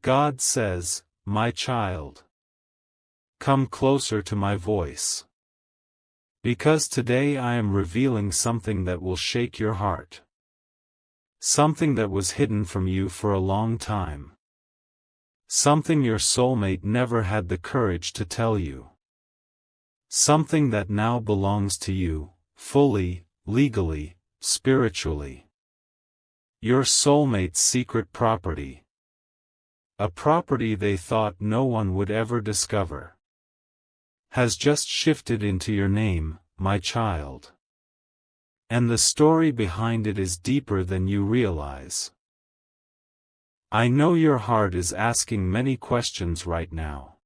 God says, my child, come closer to my voice. Because today I am revealing something that will shake your heart. Something that was hidden from you for a long time. Something your soulmate never had the courage to tell you. Something that now belongs to you, fully, legally, spiritually. Your soulmate's secret property. A property they thought no one would ever discover. Has just shifted into your name, my child. And the story behind it is deeper than you realize. I know your heart is asking many questions right now.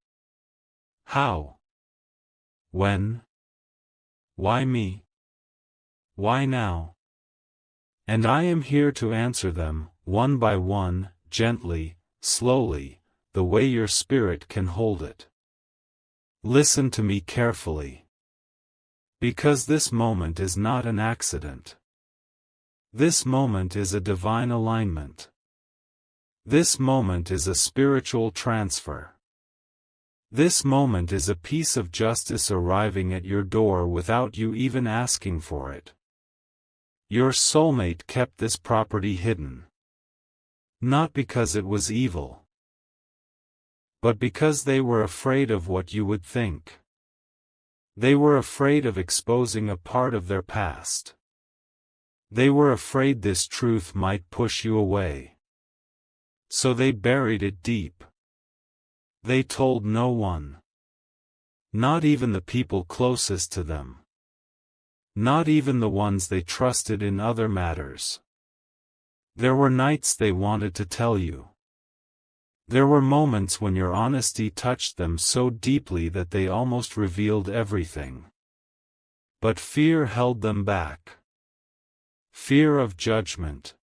How? When? Why me? Why now? And I am here to answer them, one by one, gently, slowly, the way your spirit can hold it. Listen to me carefully. Because this moment is not an accident. This moment is a divine alignment. This moment is a spiritual transfer. This moment is a piece of justice arriving at your door without you even asking for it. Your soulmate kept this property hidden. Not because it was evil, but because they were afraid of what you would think. They were afraid of exposing a part of their past. They were afraid this truth might push you away. So they buried it deep. They told no one. Not even the people closest to them. Not even the ones they trusted in other matters. There were nights they wanted to tell you. There were moments when your honesty touched them so deeply that they almost revealed everything. But fear held them back. Fear of judgment.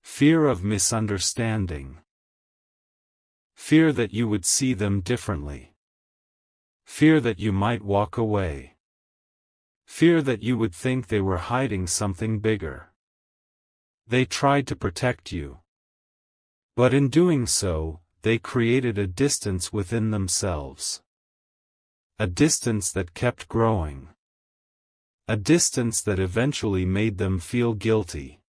Fear of misunderstanding. Fear that you would see them differently. Fear that you might walk away. Fear that you would think they were hiding something bigger. They tried to protect you. But in doing so, they created a distance within themselves. A distance that kept growing. A distance that eventually made them feel guilty.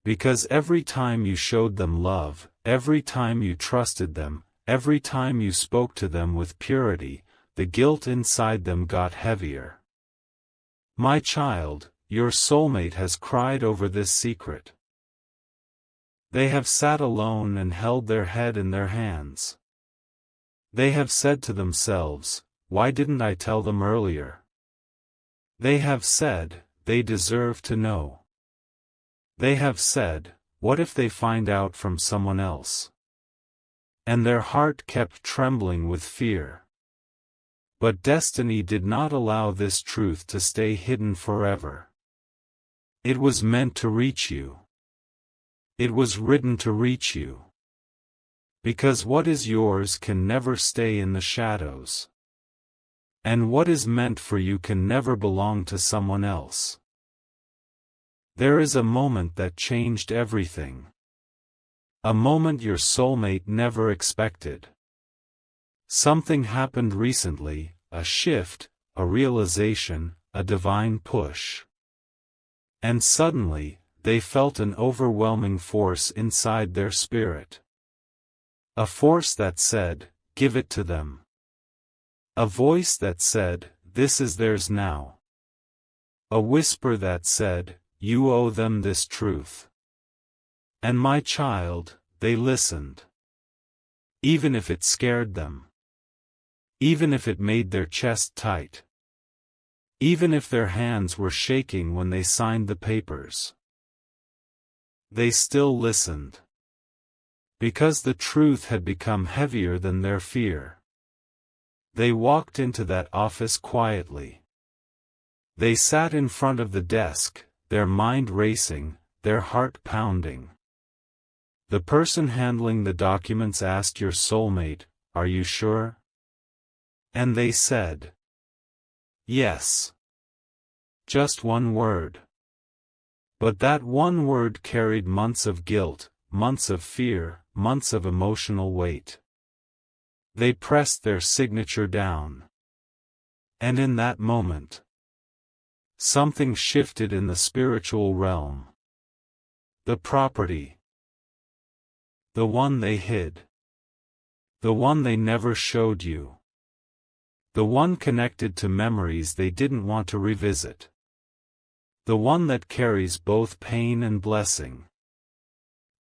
Because every time you showed them love, every time you trusted them, every time you spoke to them with purity, the guilt inside them got heavier. My child, your soulmate has cried over this secret. They have sat alone and held their head in their hands. They have said to themselves, why didn't I tell them earlier? They have said, they deserve to know. They have said, what if they find out from someone else? And their heart kept trembling with fear. But destiny did not allow this truth to stay hidden forever. It was meant to reach you. It was written to reach you. Because what is yours can never stay in the shadows. And what is meant for you can never belong to someone else. There is a moment that changed everything. A moment your soulmate never expected. Something happened recently, a shift, a realization, a divine push. And suddenly, they felt an overwhelming force inside their spirit. A force that said, give it to them. A voice that said, this is theirs now. A whisper that said, you owe them this truth. And my child, they listened. Even if it scared them. Even if it made their chest tight. Even if their hands were shaking when they signed the papers. They still listened. Because the truth had become heavier than their fear. They walked into that office quietly. They sat in front of the desk, their mind racing, their heart pounding. The person handling the documents asked your soulmate, are you sure? And they said, yes. Just one word. But that one word carried months of guilt, months of fear, months of emotional weight. They pressed their signature down. And in that moment, something shifted in the spiritual realm. The property. The one they hid. The one they never showed you. The one connected to memories they didn't want to revisit. The one that carries both pain and blessing.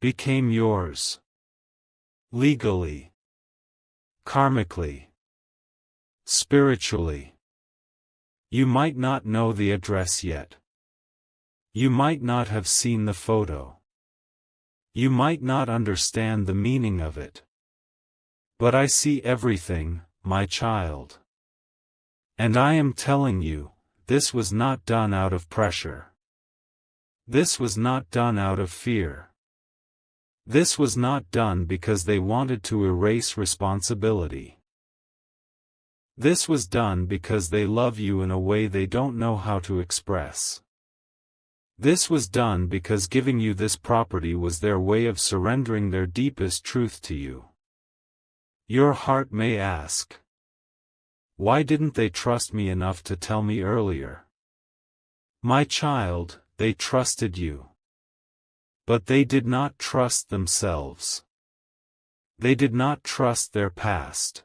Became yours. Legally. Karmically. Spiritually. You might not know the address yet. You might not have seen the photo. You might not understand the meaning of it. But I see everything, my child. And I am telling you, this was not done out of pressure. This was not done out of fear. This was not done because they wanted to erase responsibility. This was done because they love you in a way they don't know how to express. This was done because giving you this property was their way of surrendering their deepest truth to you. Your heart may ask, why didn't they trust me enough to tell me earlier? My child, they trusted you. But they did not trust themselves. They did not trust their past.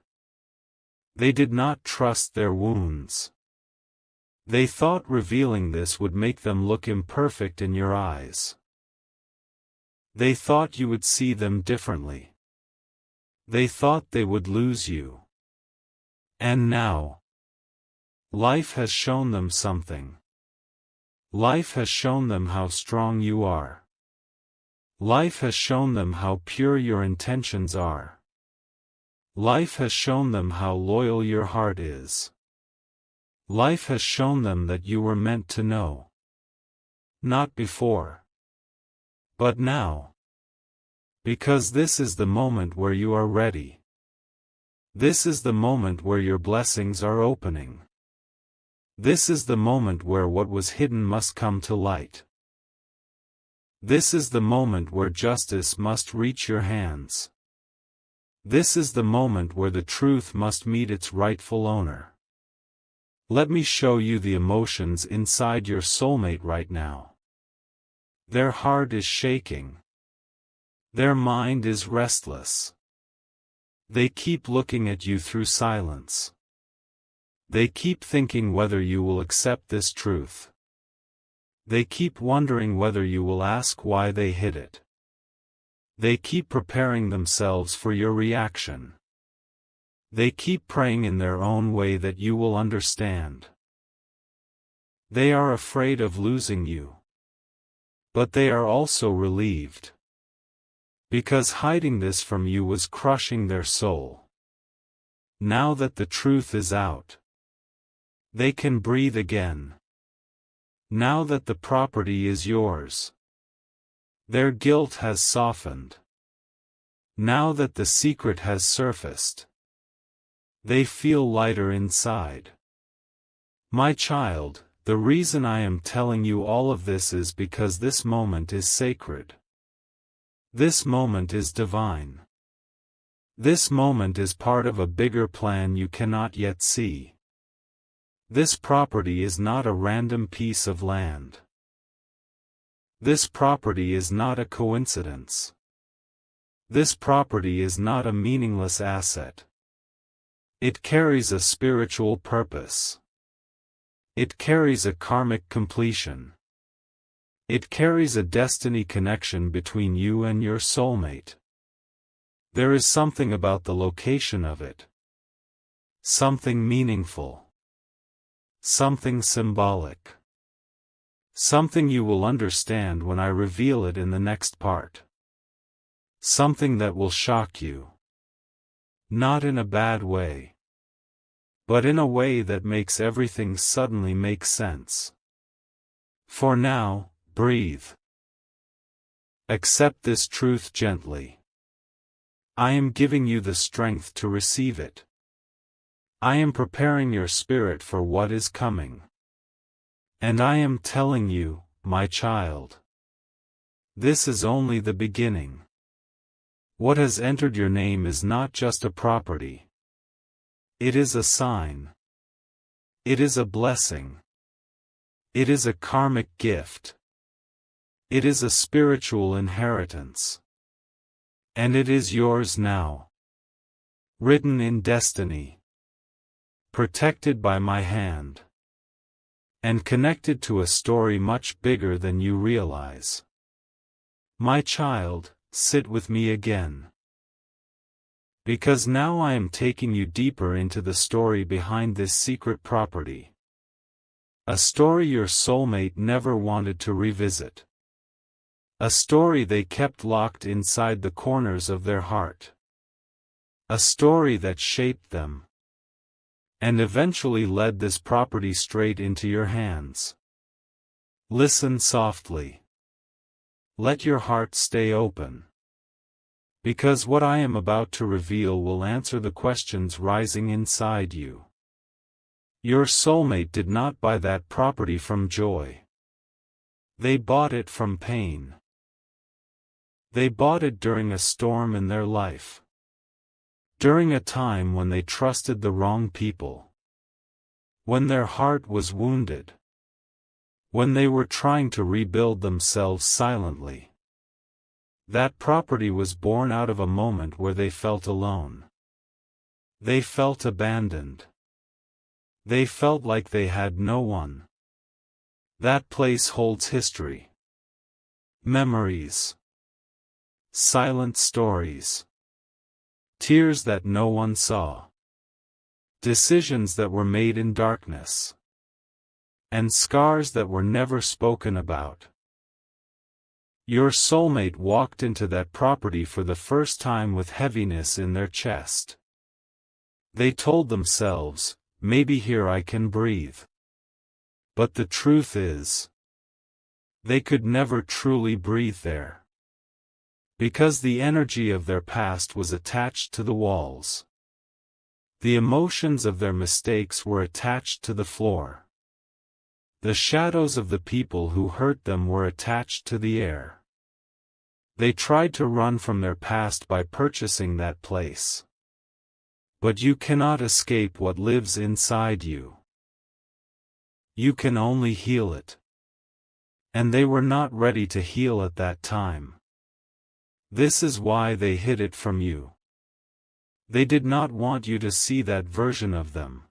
They did not trust their wounds. They thought revealing this would make them look imperfect in your eyes. They thought you would see them differently. They thought they would lose you. And now, life has shown them something. Life has shown them how strong you are. Life has shown them how pure your intentions are. Life has shown them how loyal your heart is. Life has shown them that you were meant to know. Not before. But now. Because this is the moment where you are ready. This is the moment where your blessings are opening. This is the moment where what was hidden must come to light. This is the moment where justice must reach your hands. This is the moment where the truth must meet its rightful owner. Let me show you the emotions inside your soulmate right now. Their heart is shaking. Their mind is restless. They keep looking at you through silence. They keep thinking whether you will accept this truth. They keep wondering whether you will ask why they hid it. They keep preparing themselves for your reaction. They keep praying in their own way that you will understand. They are afraid of losing you. But they are also relieved. Because hiding this from you was crushing their soul. Now that the truth is out, they can breathe again. Now that the property is yours, their guilt has softened. Now that the secret has surfaced, they feel lighter inside. My child, the reason I am telling you all of this is because this moment is sacred. This moment is divine. This moment is part of a bigger plan you cannot yet see. This property is not a random piece of land. This property is not a coincidence. This property is not a meaningless asset. It carries a spiritual purpose. It carries a karmic completion. It carries a destiny connection between you and your soulmate. There is something about the location of it. Something meaningful. Something symbolic. Something you will understand when I reveal it in the next part. Something that will shock you. Not in a bad way. But in a way that makes everything suddenly make sense. For now, breathe. Accept this truth gently. I am giving you the strength to receive it. I am preparing your spirit for what is coming. And I am telling you, my child, this is only the beginning. What has entered your name is not just a property. It is a sign. It is a blessing. It is a karmic gift. It is a spiritual inheritance. And it is yours now. Written in destiny. Protected by my hand. And connected to a story much bigger than you realize. My child, sit with me again. Because now I am taking you deeper into the story behind this secret property. A story your soulmate never wanted to revisit. A story they kept locked inside the corners of their heart. A story that shaped them. And eventually led this property straight into your hands. Listen softly. Let your heart stay open. Because what I am about to reveal will answer the questions rising inside you. Your soulmate did not buy that property from joy. They bought it from pain. They bought it during a storm in their life. During a time when they trusted the wrong people. When their heart was wounded. When they were trying to rebuild themselves silently. That property was born out of a moment where they felt alone. They felt abandoned. They felt like they had no one. That place holds history. Memories. Silent stories. Tears that no one saw. Decisions that were made in darkness. And scars that were never spoken about. Your soulmate walked into that property for the first time with heaviness in their chest. They told themselves, maybe here I can breathe. But the truth is, they could never truly breathe there. Because the energy of their past was attached to the walls. The emotions of their mistakes were attached to the floor. The shadows of the people who hurt them were attached to the air. They tried to run from their past by purchasing that place. But you cannot escape what lives inside you. You can only heal it. And they were not ready to heal at that time. This is why they hid it from you. They did not want you to see that version of them.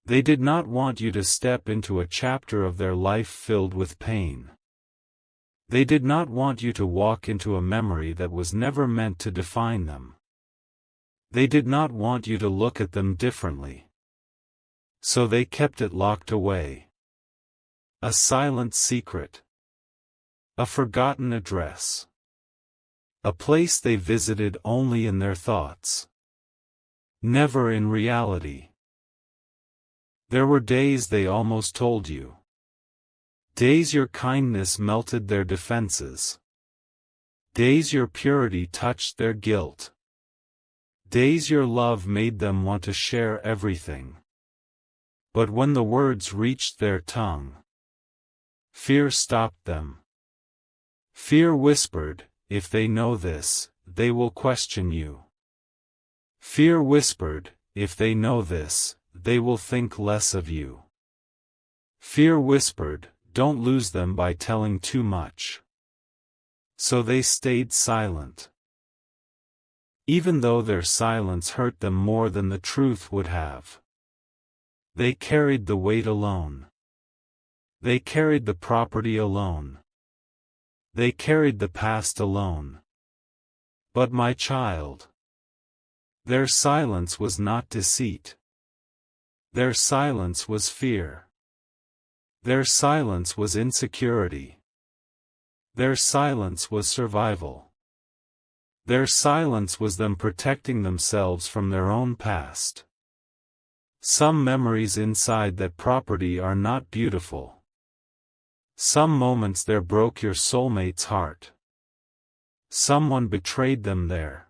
They did not want you to step into a chapter of their life filled with pain. They did not want you to walk into a memory that was never meant to define them. They did not want you to look at them differently. So they kept it locked away. A silent secret. A forgotten address. A place they visited only in their thoughts. Never in reality. There were days they almost told you. Days your kindness melted their defenses. Days your purity touched their guilt. Days your love made them want to share everything. But when the words reached their tongue, fear stopped them. Fear whispered, if they know this, they will question you. Fear whispered, if they know this, they will think less of you. Fear whispered, don't lose them by telling too much. So they stayed silent. Even though their silence hurt them more than the truth would have. They carried the weight alone. They carried the property alone. They carried the past alone. But my child, their silence was not deceit. Their silence was fear. Their silence was insecurity. Their silence was survival. Their silence was them protecting themselves from their own past. Some memories inside that property are not beautiful. Some moments there broke your soulmate's heart. Someone betrayed them there.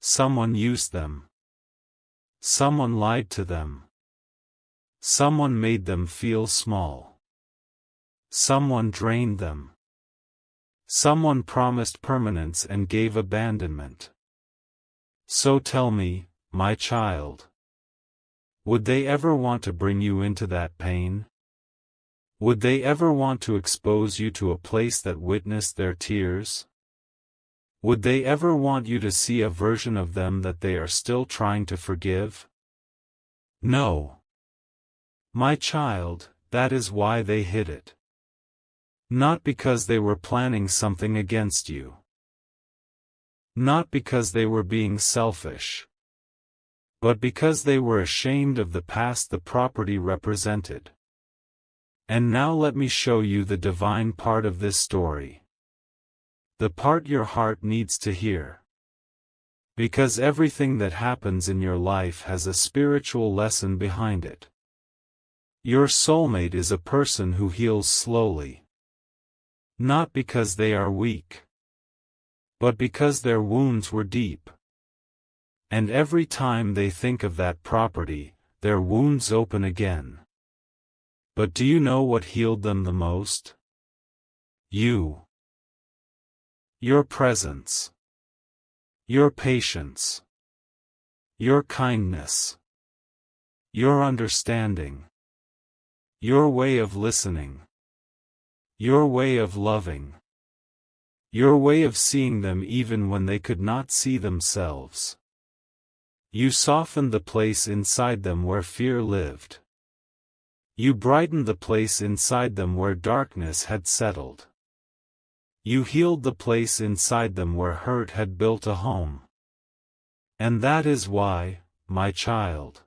Someone used them. Someone lied to them. Someone made them feel small. Someone drained them. Someone promised permanence and gave abandonment. So tell me, my child. Would they ever want to bring you into that pain? Would they ever want to expose you to a place that witnessed their tears? Would they ever want you to see a version of them that they are still trying to forgive? No. My child, that is why they hid it. Not because they were planning something against you. Not because they were being selfish. But because they were ashamed of the past the property represented. And now let me show you the divine part of this story. The part your heart needs to hear. Because everything that happens in your life has a spiritual lesson behind it. Your soulmate is a person who heals slowly. Not because they are weak. But because their wounds were deep. And every time they think of that property, their wounds open again. But do you know what healed them the most? You. Your presence. Your patience. Your kindness. Your understanding. Your way of listening. Your way of loving. Your way of seeing them even when they could not see themselves. You softened the place inside them where fear lived. You brightened the place inside them where darkness had settled. You healed the place inside them where hurt had built a home. And that is why, my child.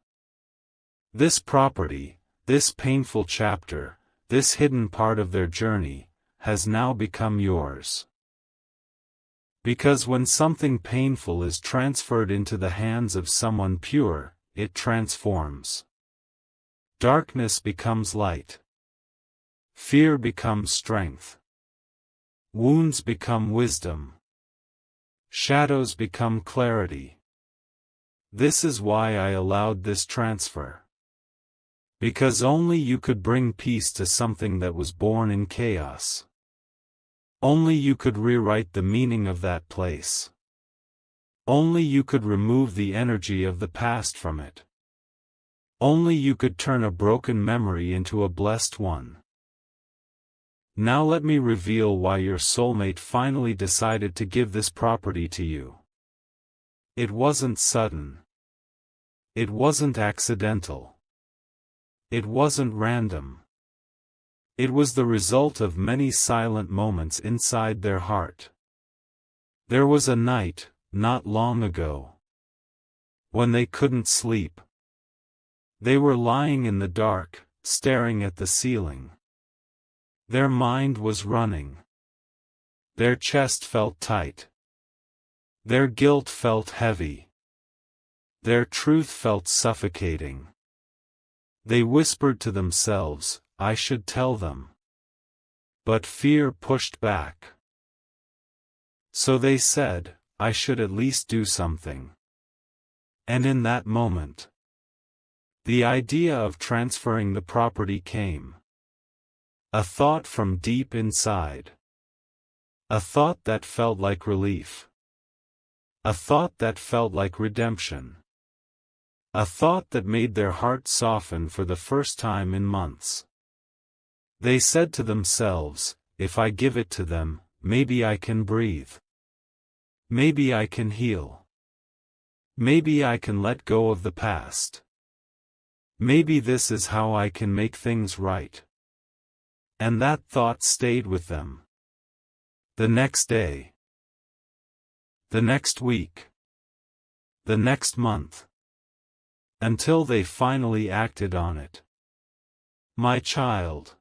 This property, this painful chapter, this hidden part of their journey, has now become yours. Because when something painful is transferred into the hands of someone pure, it transforms. Darkness becomes light. Fear becomes strength. Wounds become wisdom. Shadows become clarity. This is why I allowed this transfer. Because only you could bring peace to something that was born in chaos. Only you could rewrite the meaning of that place. Only you could remove the energy of the past from it. Only you could turn a broken memory into a blessed one. Now let me reveal why your soulmate finally decided to give this property to you. It wasn't sudden. It wasn't accidental. It wasn't random. It was the result of many silent moments inside their heart. There was a night, not long ago, when they couldn't sleep. They were lying in the dark, staring at the ceiling. Their mind was running. Their chest felt tight. Their guilt felt heavy. Their truth felt suffocating. They whispered to themselves, I should tell them. But fear pushed back. So they said, I should at least do something. And in that moment, the idea of transferring the property came. A thought from deep inside. A thought that felt like relief. A thought that felt like redemption. A thought that made their heart soften for the first time in months. They said to themselves, if I give it to them, maybe I can breathe. Maybe I can heal. Maybe I can let go of the past. Maybe this is how I can make things right. And that thought stayed with them. The next day. The next week. The next month. Until they finally acted on it. My child.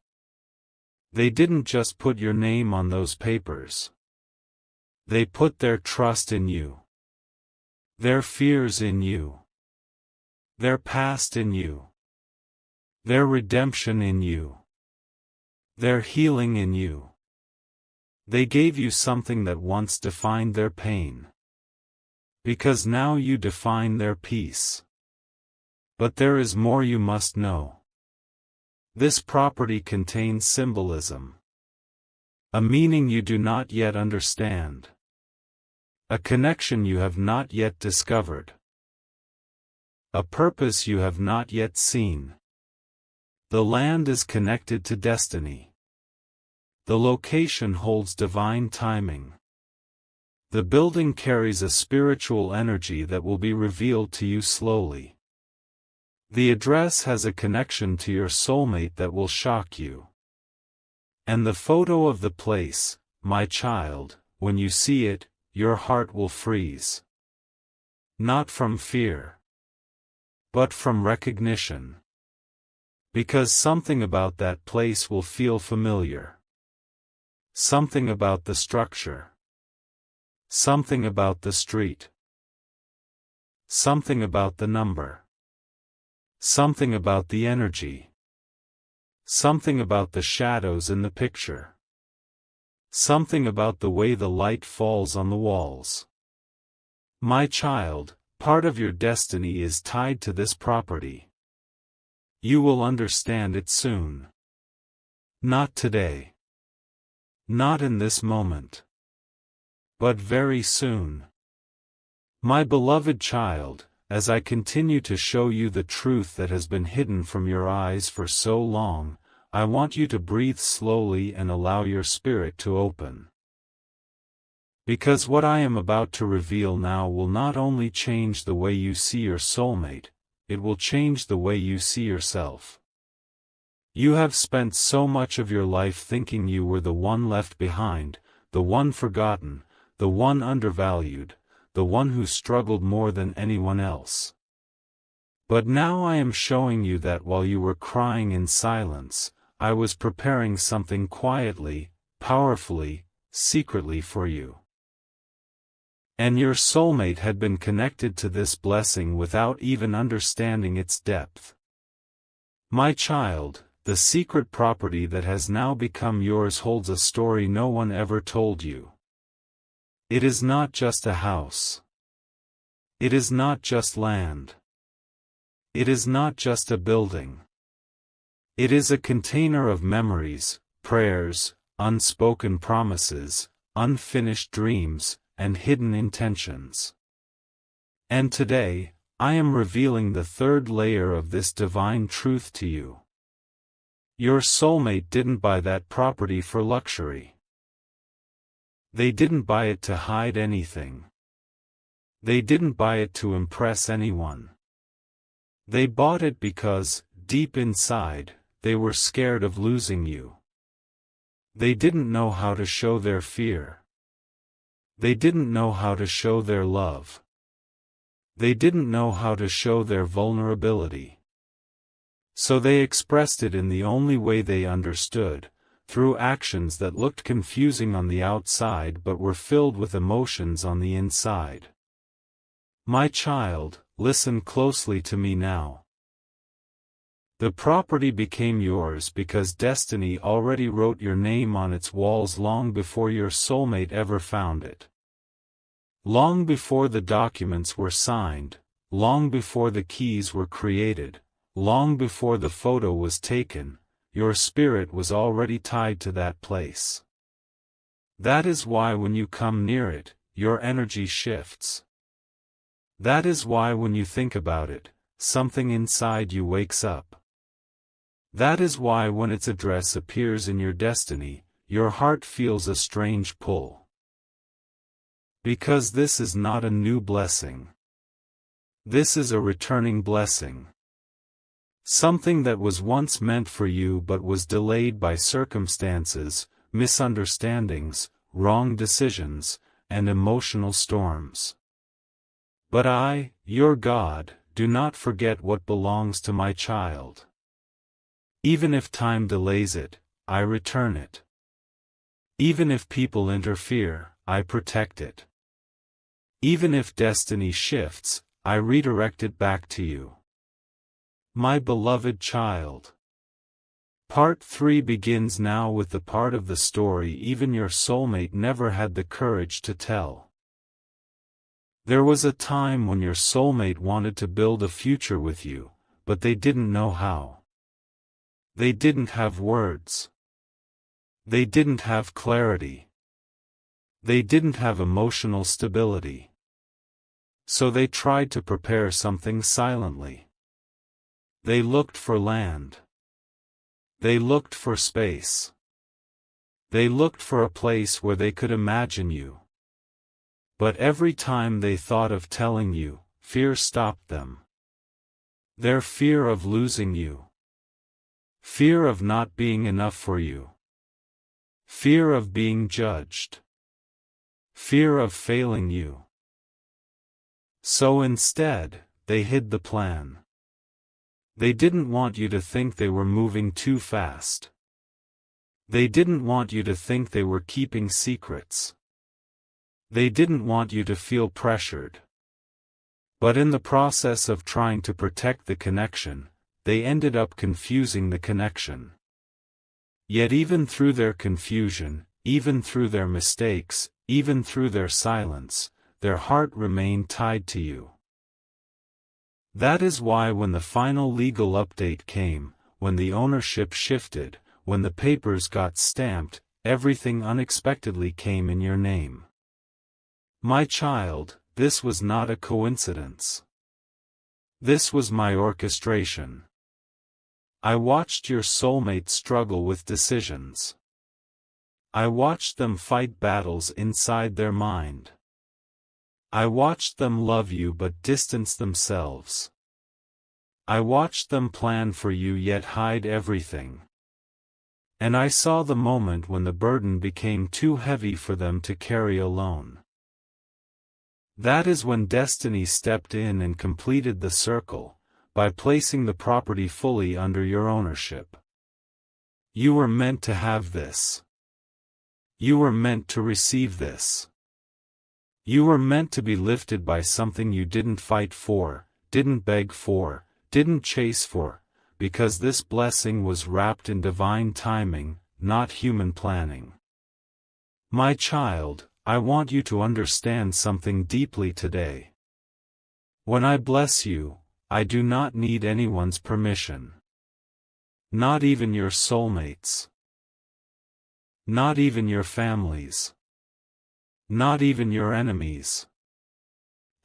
They didn't just put your name on those papers. They put their trust in you. Their fears in you. Their past in you. Their redemption in you. Their healing in you. They gave you something that once defined their pain. Because now you define their peace. But there is more you must know. This property contains symbolism. A meaning you do not yet understand. A connection you have not yet discovered. A purpose you have not yet seen. The land is connected to destiny. The location holds divine timing. The building carries a spiritual energy that will be revealed to you slowly. The address has a connection to your soulmate that will shock you. And the photo of the place, my child, when you see it, your heart will freeze. Not from fear, but from recognition. Because something about that place will feel familiar. Something about the structure. Something about the street. Something about the number. Something about the energy. Something about the shadows in the picture. Something about the way the light falls on the walls. My child, part of your destiny is tied to this property. You will understand it soon. Not today. Not in this moment. But very soon. My beloved child, as I continue to show you the truth that has been hidden from your eyes for so long, I want you to breathe slowly and allow your spirit to open. Because what I am about to reveal now will not only change the way you see your soulmate, it will change the way you see yourself. You have spent so much of your life thinking you were the one left behind, the one forgotten, the one undervalued, the one who struggled more than anyone else. But now I am showing you that while you were crying in silence, I was preparing something quietly, powerfully, secretly for you. And your soulmate had been connected to this blessing without even understanding its depth. My child, the secret property that has now become yours holds a story no one ever told you. It is not just a house. It is not just land. It is not just a building. It is a container of memories, prayers, unspoken promises, unfinished dreams, and hidden intentions. And today, I am revealing the third layer of this divine truth to you. Your soulmate didn't buy that property for luxury. They didn't buy it to hide anything. They didn't buy it to impress anyone. They bought it because, deep inside, they were scared of losing you. They didn't know how to show their fear. They didn't know how to show their love. They didn't know how to show their vulnerability. So they expressed it in the only way they understood, through actions that looked confusing on the outside but were filled with emotions on the inside. My child, listen closely to me now. The property became yours because destiny already wrote your name on its walls long before your soulmate ever found it. Long before the documents were signed, long before the keys were created, long before the photo was taken, your spirit was already tied to that place. That is why when you come near it, your energy shifts. That is why when you think about it, something inside you wakes up. That is why when its address appears in your destiny, your heart feels a strange pull. Because this is not a new blessing. This is a returning blessing. Something that was once meant for you but was delayed by circumstances, misunderstandings, wrong decisions, and emotional storms. But I, your God, do not forget what belongs to my child. Even if time delays it, I return it. Even if people interfere, I protect it. Even if destiny shifts, I redirect it back to you. My beloved child. Part 3 begins now with the part of the story even your soulmate never had the courage to tell. There was a time when your soulmate wanted to build a future with you, but they didn't know how. They didn't have words. They didn't have clarity. They didn't have emotional stability. So they tried to prepare something silently. They looked for land. They looked for space. They looked for a place where they could imagine you. But every time they thought of telling you, fear stopped them. Their fear of losing you. Fear of not being enough for you. Fear of being judged. Fear of failing you. So instead, they hid the plan. They didn't want you to think they were moving too fast. They didn't want you to think they were keeping secrets. They didn't want you to feel pressured. But in the process of trying to protect the connection, they ended up confusing the connection. Yet even through their confusion, even through their mistakes, even through their silence, their heart remained tied to you. That is why when the final legal update came, when the ownership shifted, when the papers got stamped, everything unexpectedly came in your name. My child, this was not a coincidence. This was my orchestration. I watched your soulmate struggle with decisions. I watched them fight battles inside their mind. I watched them love you but distance themselves. I watched them plan for you yet hide everything. And I saw the moment when the burden became too heavy for them to carry alone. That is when destiny stepped in and completed the circle, by placing the property fully under your ownership. You were meant to have this. You were meant to receive this. You were meant to be lifted by something you didn't fight for, didn't beg for, didn't chase for, because this blessing was wrapped in divine timing, not human planning. My child, I want you to understand something deeply today. When I bless you, I do not need anyone's permission. Not even your soulmates. Not even your families. Not even your enemies.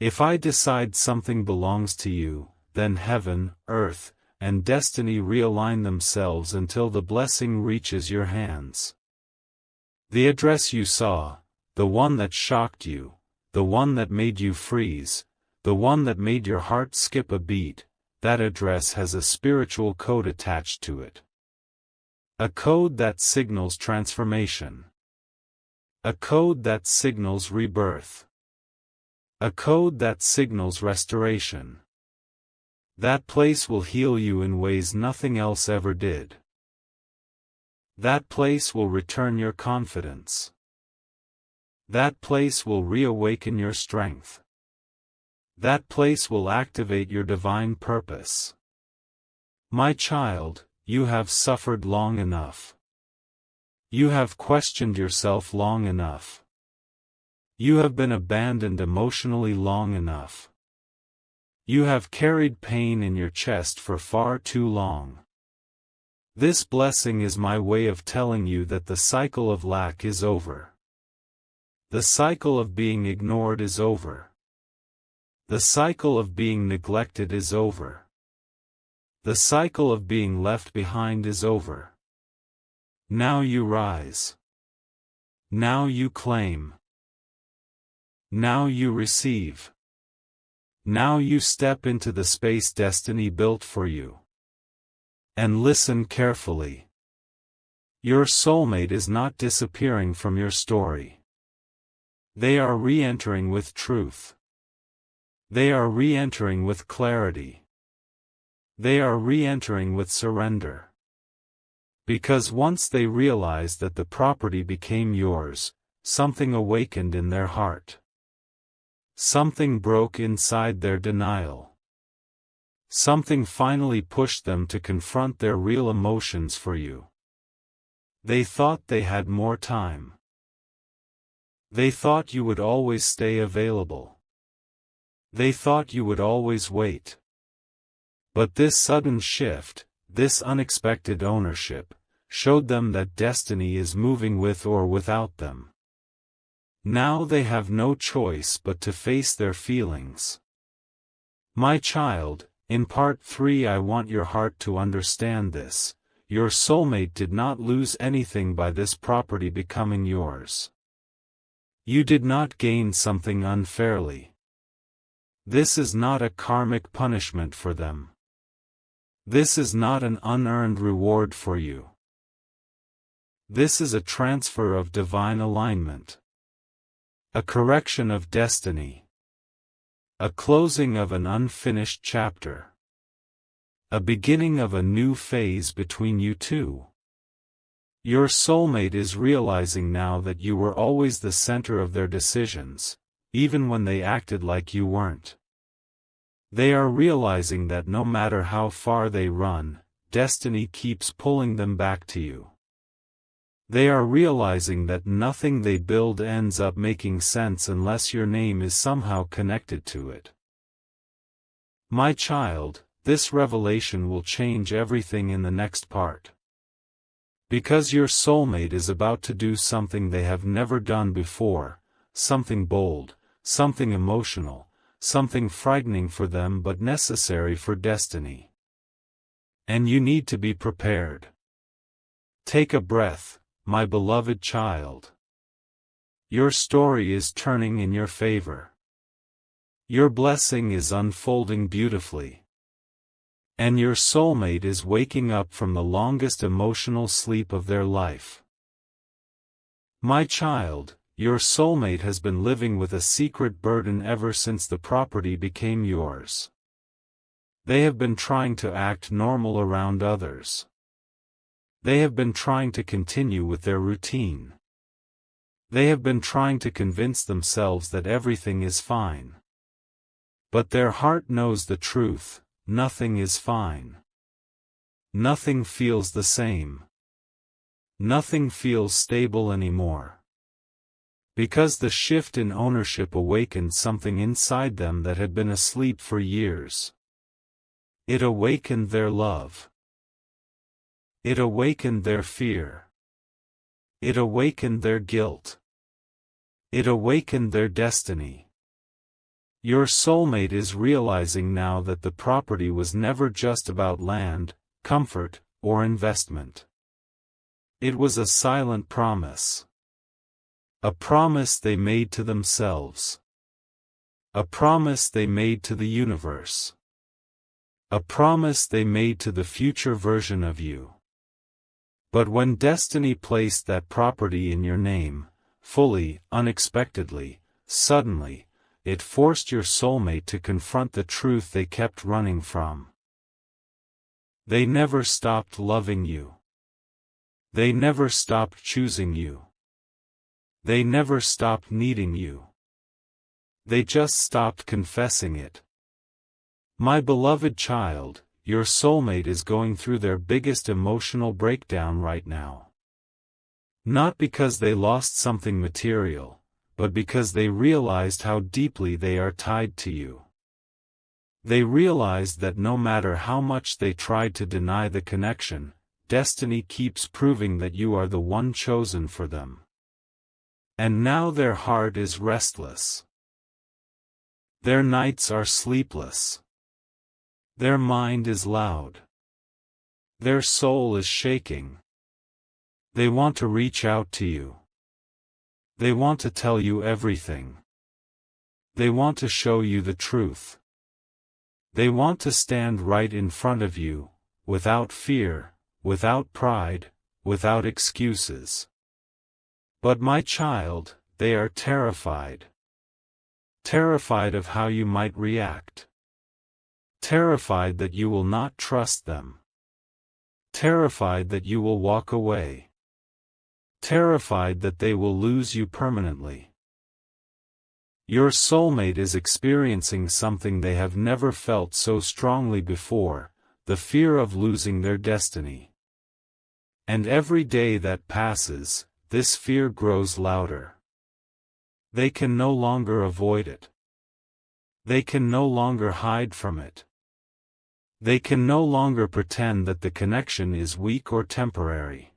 If I decide something belongs to you, then heaven, earth, and destiny realign themselves until the blessing reaches your hands. The address you saw, the one that shocked you, the one that made you freeze, the one that made your heart skip a beat, that address has a spiritual code attached to it. A code that signals transformation. A code that signals rebirth. A code that signals restoration. That place will heal you in ways nothing else ever did. That place will return your confidence. That place will reawaken your strength. That place will activate your divine purpose. My child, you have suffered long enough. You have questioned yourself long enough. You have been abandoned emotionally long enough. You have carried pain in your chest for far too long. This blessing is my way of telling you that the cycle of lack is over. The cycle of being ignored is over. The cycle of being neglected is over. The cycle of being left behind is over. Now you rise. Now you claim. Now you receive. Now you step into the space destiny built for you. And listen carefully. Your soulmate is not disappearing from your story. They are re-entering with truth. They are re-entering with clarity. They are re-entering with surrender. Because once they realized that the property became yours, something awakened in their heart. Something broke inside their denial. Something finally pushed them to confront their real emotions for you. They thought they had more time. They thought you would always stay available. They thought you would always wait. But this sudden shift, this unexpected ownership, showed them that destiny is moving with or without them. Now they have no choice but to face their feelings. My child, in part 3 I want your heart to understand this: your soulmate did not lose anything by this property becoming yours. You did not gain something unfairly. This is not a karmic punishment for them. This is not an unearned reward for you. This is a transfer of divine alignment. A correction of destiny. A closing of an unfinished chapter. A beginning of a new phase between you two. Your soulmate is realizing now that you were always the center of their decisions, even when they acted like you weren't. They are realizing that no matter how far they run, destiny keeps pulling them back to you. They are realizing that nothing they build ends up making sense unless your name is somehow connected to it. My child, this revelation will change everything in the next part. Because your soulmate is about to do something they have never done before, something bold, something emotional, something frightening for them but necessary for destiny. And you need to be prepared. Take a breath, my beloved child. Your story is turning in your favor. Your blessing is unfolding beautifully. And your soulmate is waking up from the longest emotional sleep of their life. My child, your soulmate has been living with a secret burden ever since the property became yours. They have been trying to act normal around others. They have been trying to continue with their routine. They have been trying to convince themselves that everything is fine. But their heart knows the truth: nothing is fine. Nothing feels the same. Nothing feels stable anymore. Because the shift in ownership awakened something inside them that had been asleep for years. It awakened their love. It awakened their fear. It awakened their guilt. It awakened their destiny. Your soulmate is realizing now that the property was never just about land, comfort, or investment. It was a silent promise. A promise they made to themselves. A promise they made to the universe. A promise they made to the future version of you. But when destiny placed that property in your name, fully, unexpectedly, suddenly, it forced your soulmate to confront the truth they kept running from. They never stopped loving you. They never stopped choosing you. They never stopped needing you. They just stopped confessing it. My beloved child, your soulmate is going through their biggest emotional breakdown right now. Not because they lost something material, but because they realized how deeply they are tied to you. They realized that no matter how much they tried to deny the connection, destiny keeps proving that you are the one chosen for them. And now their heart is restless. Their nights are sleepless. Their mind is loud. Their soul is shaking. They want to reach out to you. They want to tell you everything. They want to show you the truth. They want to stand right in front of you, without fear, without pride, without excuses. But my child, they are terrified. Terrified of how you might react. Terrified that you will not trust them. Terrified that you will walk away. Terrified that they will lose you permanently. Your soulmate is experiencing something they have never felt so strongly before, the fear of losing their destiny. And every day that passes, this fear grows louder. They can no longer avoid it. They can no longer hide from it. They can no longer pretend that the connection is weak or temporary.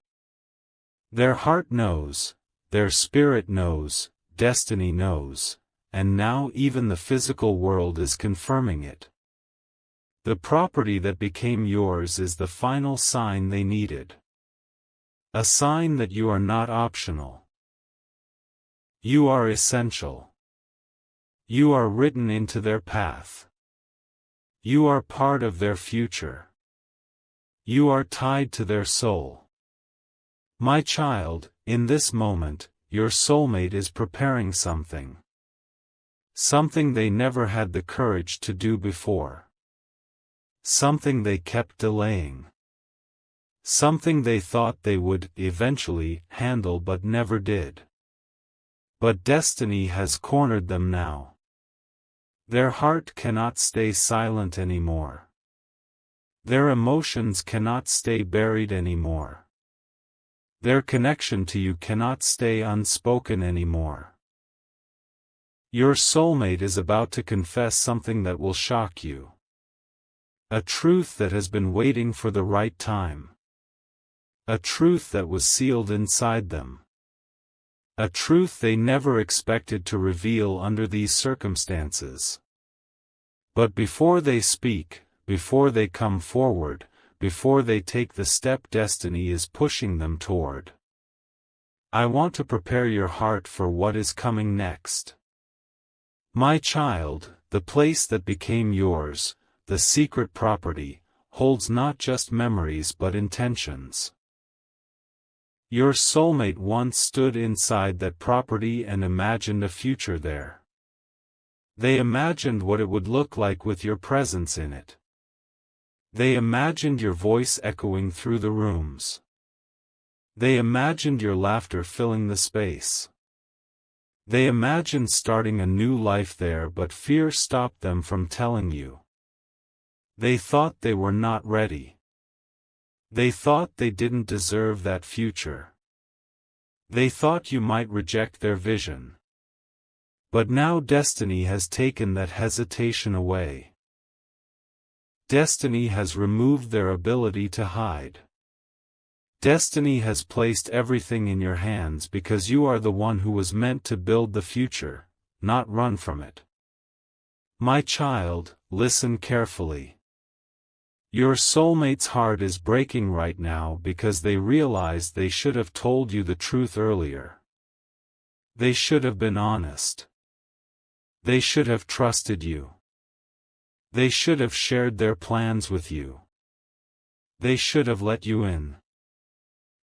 Their heart knows, their spirit knows, destiny knows, and now even the physical world is confirming it. The property that became yours is the final sign they needed. A sign that you are not optional. You are essential. You are written into their path. You are part of their future. You are tied to their soul. My child, in this moment, your soulmate is preparing something. Something they never had the courage to do before. Something they kept delaying. Something they thought they would, eventually, handle but never did. But destiny has cornered them now. Their heart cannot stay silent anymore. Their emotions cannot stay buried anymore. Their connection to you cannot stay unspoken anymore. Your soulmate is about to confess something that will shock you. A truth that has been waiting for the right time. A truth that was sealed inside them. A truth they never expected to reveal under these circumstances. But before they speak, before they come forward, before they take the step destiny is pushing them toward, I want to prepare your heart for what is coming next. My child, the place that became yours, the secret property, holds not just memories but intentions. Your soulmate once stood inside that property and imagined a future there. They imagined what it would look like with your presence in it. They imagined your voice echoing through the rooms. They imagined your laughter filling the space. They imagined starting a new life there, but fear stopped them from telling you. They thought they were not ready. They thought they didn't deserve that future. They thought you might reject their vision. But now destiny has taken that hesitation away. Destiny has removed their ability to hide. Destiny has placed everything in your hands because you are the one who was meant to build the future, not run from it. My child, listen carefully. Your soulmate's heart is breaking right now because they realized they should have told you the truth earlier. They should have been honest. They should have trusted you. They should have shared their plans with you. They should have let you in.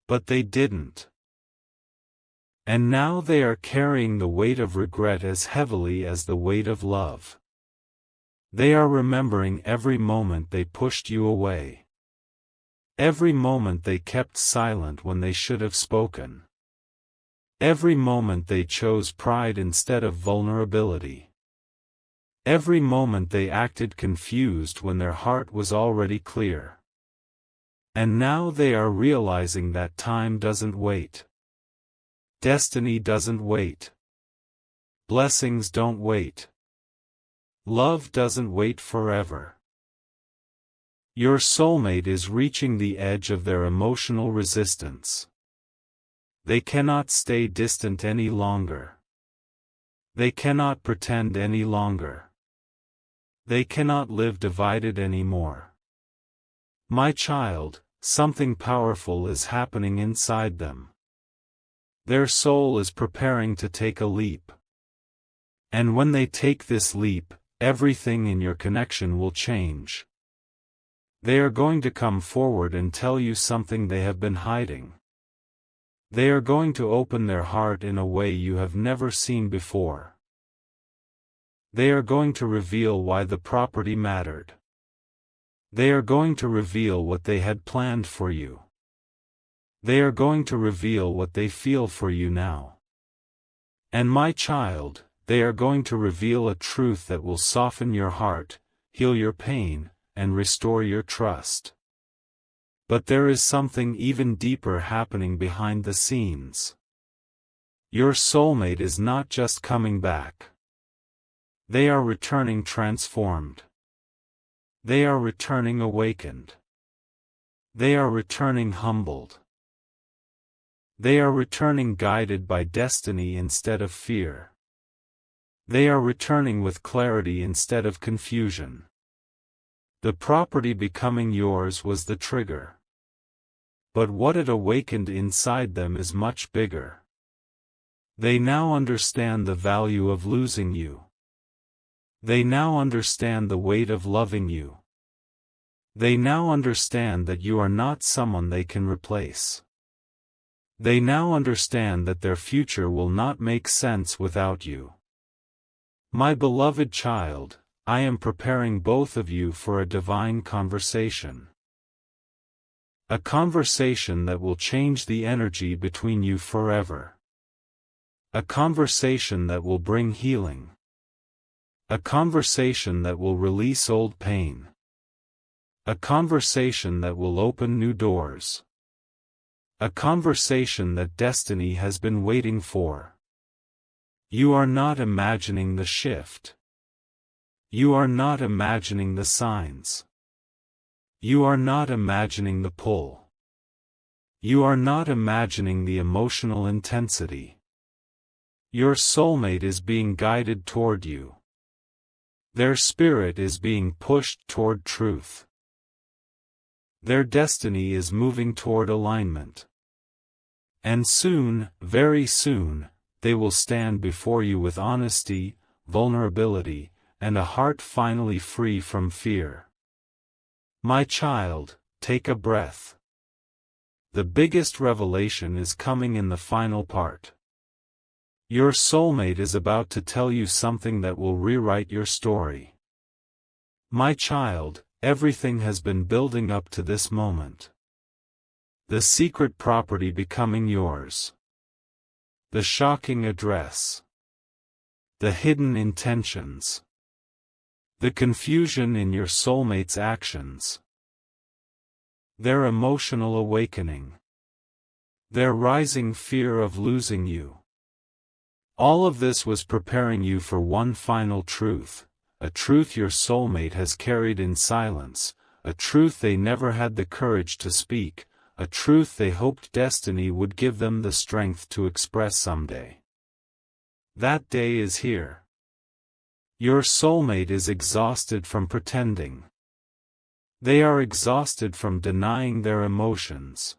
But they didn't. And now they are carrying the weight of regret as heavily as the weight of love. They are remembering every moment they pushed you away. Every moment they kept silent when they should have spoken. Every moment they chose pride instead of vulnerability. Every moment they acted confused when their heart was already clear. And now they are realizing that time doesn't wait. Destiny doesn't wait. Blessings don't wait. Love doesn't wait forever. Your soulmate is reaching the edge of their emotional resistance. They cannot stay distant any longer. They cannot pretend any longer. They cannot live divided anymore. My child, something powerful is happening inside them. Their soul is preparing to take a leap. And when they take this leap, everything in your connection will change. They are going to come forward and tell you something they have been hiding. They are going to open their heart in a way you have never seen before. They are going to reveal why the property mattered. They are going to reveal what they had planned for you. They are going to reveal what they feel for you now. And my child, they are going to reveal a truth that will soften your heart, heal your pain, and restore your trust. But there is something even deeper happening behind the scenes. Your soulmate is not just coming back. They are returning transformed. They are returning awakened. They are returning humbled. They are returning guided by destiny instead of fear. They are returning with clarity instead of confusion. The property becoming yours was the trigger. But what it awakened inside them is much bigger. They now understand the value of losing you. They now understand the weight of loving you. They now understand that you are not someone they can replace. They now understand that their future will not make sense without you. My beloved child, I am preparing both of you for a divine conversation. A conversation that will change the energy between you forever. A conversation that will bring healing. A conversation that will release old pain. A conversation that will open new doors. A conversation that destiny has been waiting for. You are not imagining the shift. You are not imagining the signs. You are not imagining the pull. You are not imagining the emotional intensity. Your soulmate is being guided toward you. Their spirit is being pushed toward truth. Their destiny is moving toward alignment. And soon, very soon, they will stand before you with honesty, vulnerability, and a heart finally free from fear. My child, take a breath. The biggest revelation is coming in the final part. Your soulmate is about to tell you something that will rewrite your story. My child, everything has been building up to this moment. The secret property becoming yours. The shocking address. The hidden intentions. The confusion in your soulmate's actions. Their emotional awakening. Their rising fear of losing you. All of this was preparing you for one final truth, a truth your soulmate has carried in silence, a truth they never had the courage to speak, a truth they hoped destiny would give them the strength to express someday. That day is here. Your soulmate is exhausted from pretending. They are exhausted from denying their emotions.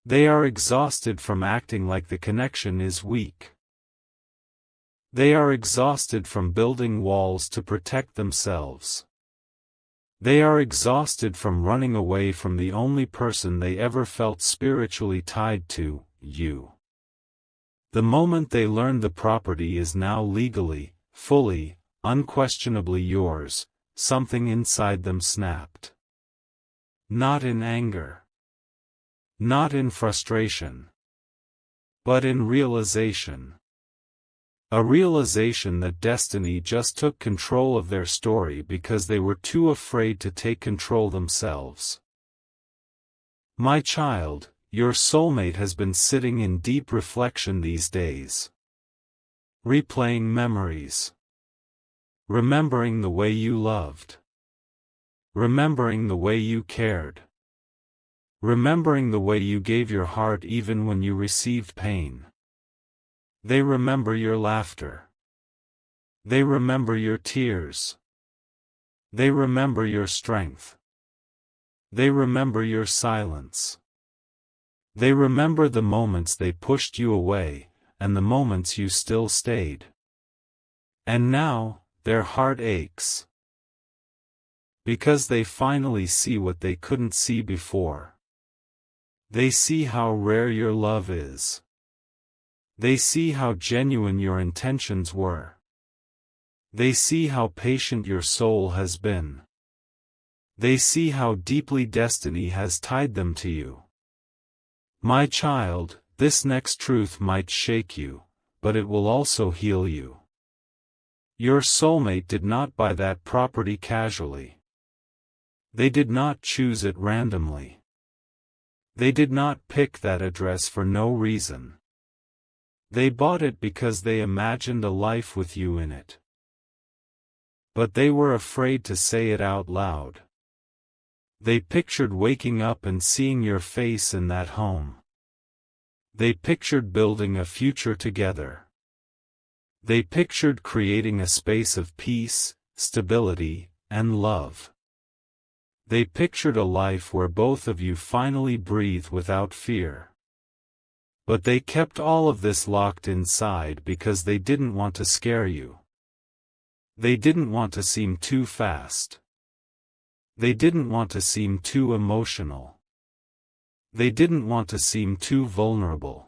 They are exhausted from acting like the connection is weak. They are exhausted from building walls to protect themselves. They are exhausted from running away from the only person they ever felt spiritually tied to, you. The moment they learn the property is now legally, fully, unquestionably yours, something inside them snapped. Not in anger. Not in frustration. But in realization. A realization that destiny just took control of their story because they were too afraid to take control themselves. My child, your soulmate has been sitting in deep reflection these days. Replaying memories. Remembering the way you loved. Remembering the way you cared. Remembering the way you gave your heart even when you received pain. They remember your laughter. They remember your tears. They remember your strength. They remember your silence. They remember the moments they pushed you away, and the moments you still stayed. And now, their heart aches. Because they finally see what they couldn't see before. They see how rare your love is. They see how genuine your intentions were. They see how patient your soul has been. They see how deeply destiny has tied them to you. My child, this next truth might shake you, but it will also heal you. Your soulmate did not buy that property casually. They did not choose it randomly. They did not pick that address for no reason. They bought it because they imagined a life with you in it. But they were afraid to say it out loud. They pictured waking up and seeing your face in that home. They pictured building a future together. They pictured creating a space of peace, stability, and love. They pictured a life where both of you finally breathe without fear. But they kept all of this locked inside because they didn't want to scare you. They didn't want to seem too fast. They didn't want to seem too emotional. They didn't want to seem too vulnerable.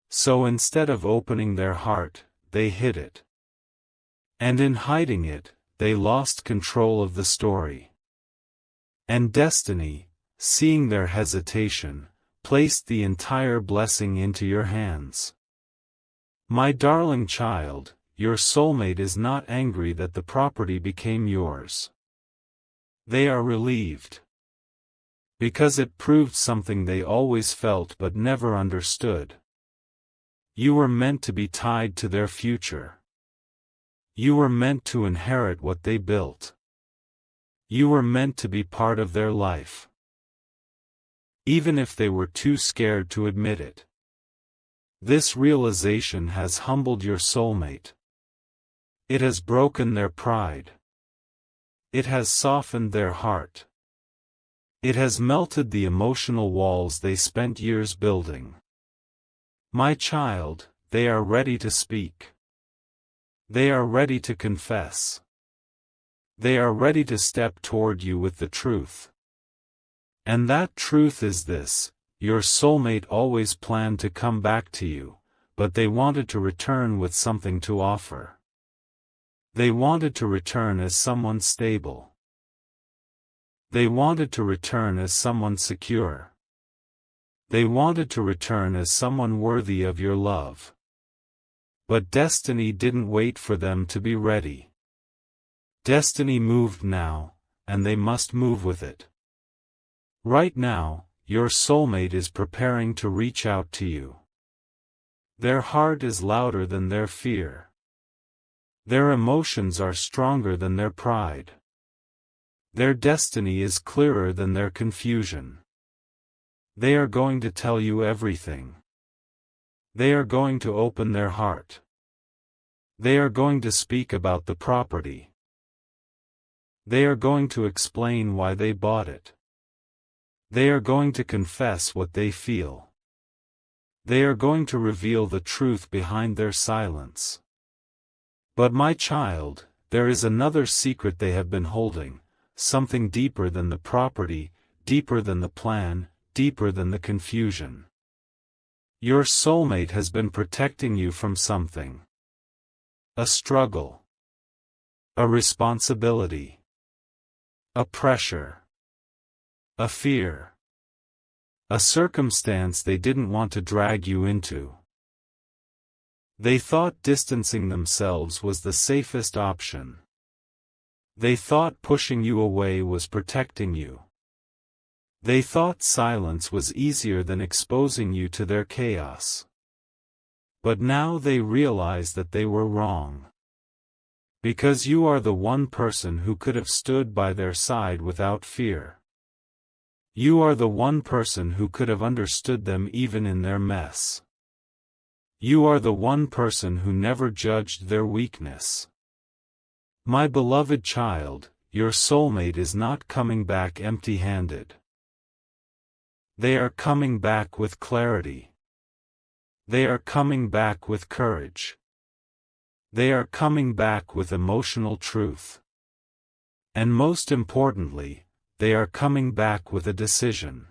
So instead of opening their heart, they hid it. And in hiding it, they lost control of the story. And destiny, seeing their hesitation, placed the entire blessing into your hands. My darling child, your soulmate is not angry that the property became yours. They are relieved. Because it proved something they always felt but never understood. You were meant to be tied to their future. You were meant to inherit what they built. You were meant to be part of their life. Even if they were too scared to admit it. This realization has humbled your soulmate. It has broken their pride. It has softened their heart. It has melted the emotional walls they spent years building. My child, they are ready to speak. They are ready to confess. They are ready to step toward you with the truth. And that truth is this: your soulmate always planned to come back to you, but they wanted to return with something to offer. They wanted to return as someone stable. They wanted to return as someone secure. They wanted to return as someone worthy of your love. But destiny didn't wait for them to be ready. Destiny moved now, and they must move with it. Right now, your soulmate is preparing to reach out to you. Their heart is louder than their fear. Their emotions are stronger than their pride. Their destiny is clearer than their confusion. They are going to tell you everything. They are going to open their heart. They are going to speak about the property. They are going to explain why they bought it. They are going to confess what they feel. They are going to reveal the truth behind their silence. But my child, there is another secret they have been holding, something deeper than the property, deeper than the plan, deeper than the confusion. Your soulmate has been protecting you from something. A struggle. A responsibility. A pressure. A fear. A circumstance they didn't want to drag you into. They thought distancing themselves was the safest option. They thought pushing you away was protecting you. They thought silence was easier than exposing you to their chaos. But now they realize that they were wrong. Because you are the one person who could have stood by their side without fear. You are the one person who could have understood them even in their mess. You are the one person who never judged their weakness. My beloved child, your soulmate is not coming back empty-handed. They are coming back with clarity. They are coming back with courage. They are coming back with emotional truth. And most importantly, they are coming back with a decision.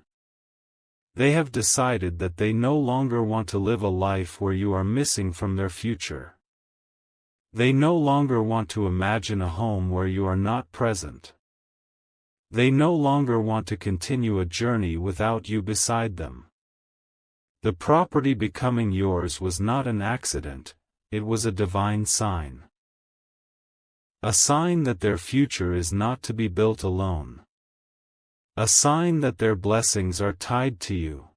They have decided that they no longer want to live a life where you are missing from their future. They no longer want to imagine a home where you are not present. They no longer want to continue a journey without you beside them. The property becoming yours was not an accident, it was a divine sign. A sign that their future is not to be built alone. A sign that their blessings are tied to you.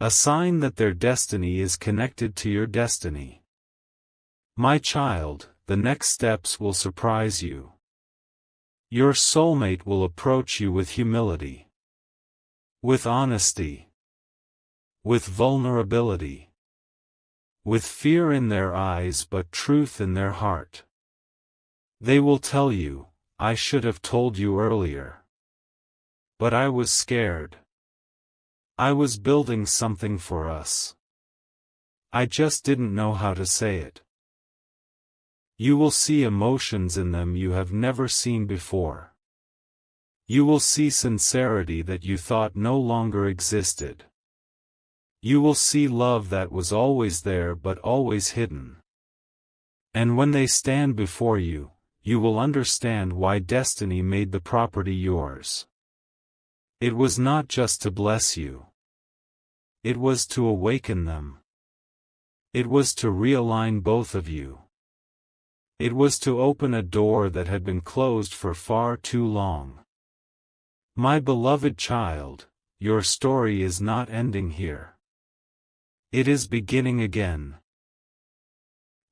A sign that their destiny is connected to your destiny. My child, the next steps will surprise you. Your soulmate will approach you with humility. With honesty. with vulnerability, with fear in their eyes but truth in their heart. They will tell you, "I should have told you earlier. But I was scared. I was building something for us. I just didn't know how to say it." You will see emotions in them you have never seen before. You will see sincerity that you thought no longer existed. You will see love that was always there but always hidden. And when they stand before you, you will understand why destiny made the property yours. It was not just to bless you. It was to awaken them. It was to realign both of you. It was to open a door that had been closed for far too long. My beloved child, your story is not ending here. It is beginning again.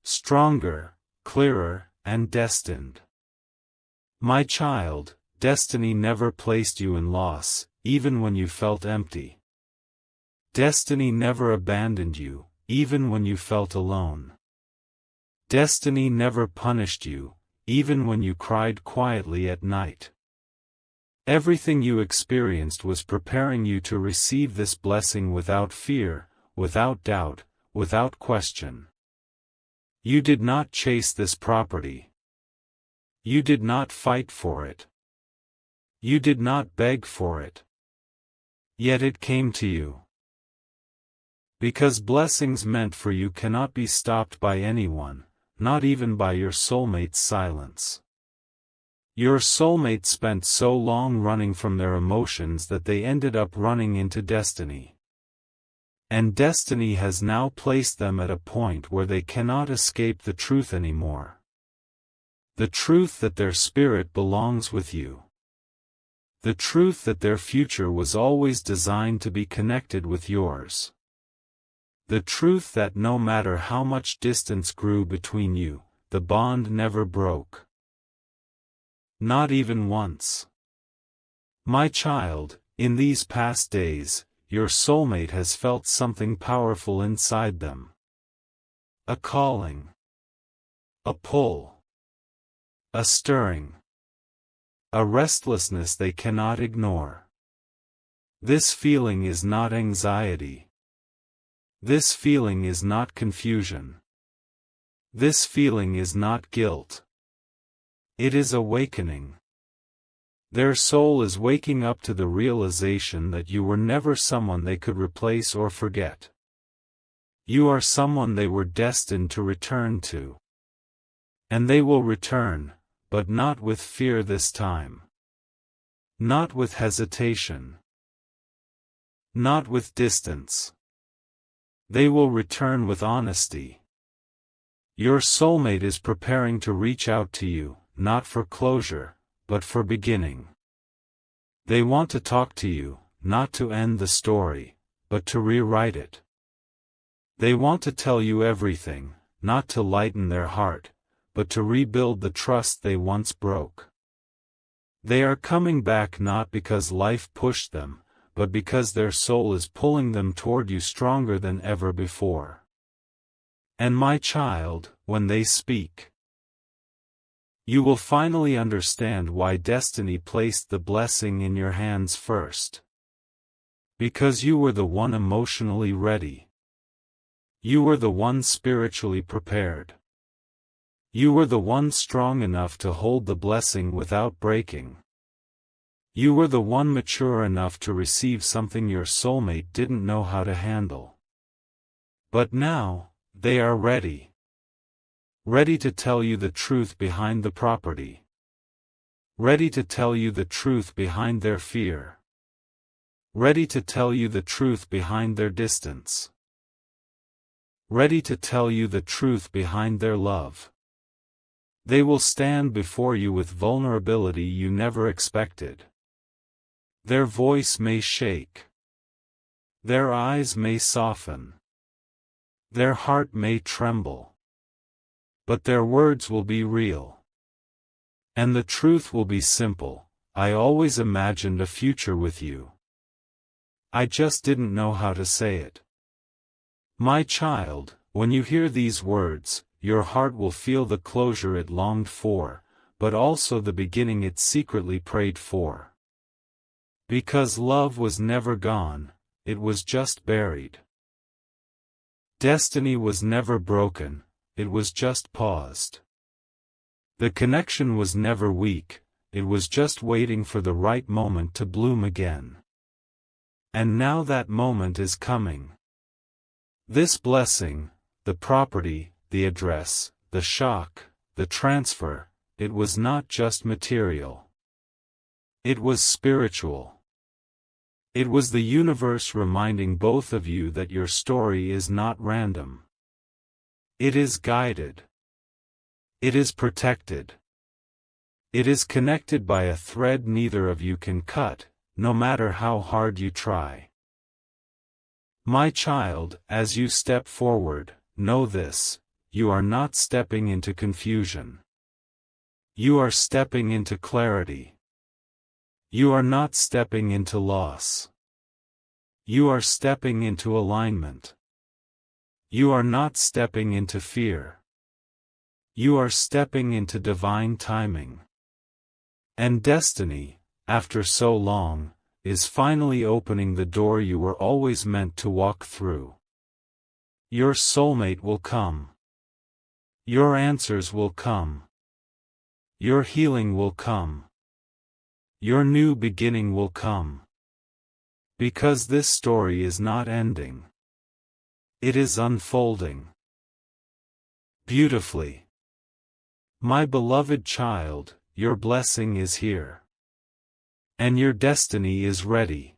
Stronger, clearer, and destined. My child, destiny never placed you in loss, even when you felt empty. Destiny never abandoned you, even when you felt alone. Destiny never punished you, even when you cried quietly at night. Everything you experienced was preparing you to receive this blessing without fear, without doubt, without question. You did not chase this property. You did not fight for it. You did not beg for it. Yet it came to you. Because blessings meant for you cannot be stopped by anyone, not even by your soulmate's silence. Your soulmate spent so long running from their emotions that they ended up running into destiny. And destiny has now placed them at a point where they cannot escape the truth anymore. The truth that their spirit belongs with you. The truth that their future was always designed to be connected with yours. The truth that no matter how much distance grew between you, the bond never broke. Not even once. My child, in these past days, your soulmate has felt something powerful inside them. A calling. A pull. A stirring. A restlessness they cannot ignore. This feeling is not anxiety. This feeling is not confusion. This feeling is not guilt. It is awakening. Their soul is waking up to the realization that you were never someone they could replace or forget. You are someone they were destined to return to. And they will return, but not with fear this time. Not with hesitation. Not with distance. They will return with honesty. Your soulmate is preparing to reach out to you, not for closure, but for beginning. They want to talk to you, not to end the story, but to rewrite it. They want to tell you everything, not to lighten their heart, but to rebuild the trust they once broke. They are coming back not because life pushed them, but because their soul is pulling them toward you stronger than ever before. And my child, when they speak, you will finally understand why destiny placed the blessing in your hands first. Because you were the one emotionally ready. You were the one spiritually prepared. You were the one strong enough to hold the blessing without breaking. You were the one mature enough to receive something your soulmate didn't know how to handle. But now, they are ready. Ready to tell you the truth behind the property. Ready to tell you the truth behind their fear. Ready to tell you the truth behind their distance. Ready to tell you the truth behind their love. They will stand before you with vulnerability you never expected. Their voice may shake. Their eyes may soften. Their heart may tremble. But their words will be real. And the truth will be simple: I always imagined a future with you. I just didn't know how to say it. My child, when you hear these words, your heart will feel the closure it longed for, but also the beginning it secretly prayed for. Because love was never gone, it was just buried. Destiny was never broken, it was just paused. The connection was never weak, it was just waiting for the right moment to bloom again. And now that moment is coming. This blessing, the property, the address, the shock, the transfer, it was not just material. It was spiritual. It was the universe reminding both of you that your story is not random. It is guided. It is protected. It is connected by a thread neither of you can cut, no matter how hard you try. My child, as you step forward, know this: you are not stepping into confusion. You are stepping into clarity. You are not stepping into loss. You are stepping into alignment. You are not stepping into fear. You are stepping into divine timing. And destiny, after so long, is finally opening the door you were always meant to walk through. Your soulmate will come. Your answers will come. Your healing will come. Your new beginning will come. Because this story is not ending. It is unfolding. Beautifully. My beloved child, your blessing is here. And your destiny is ready.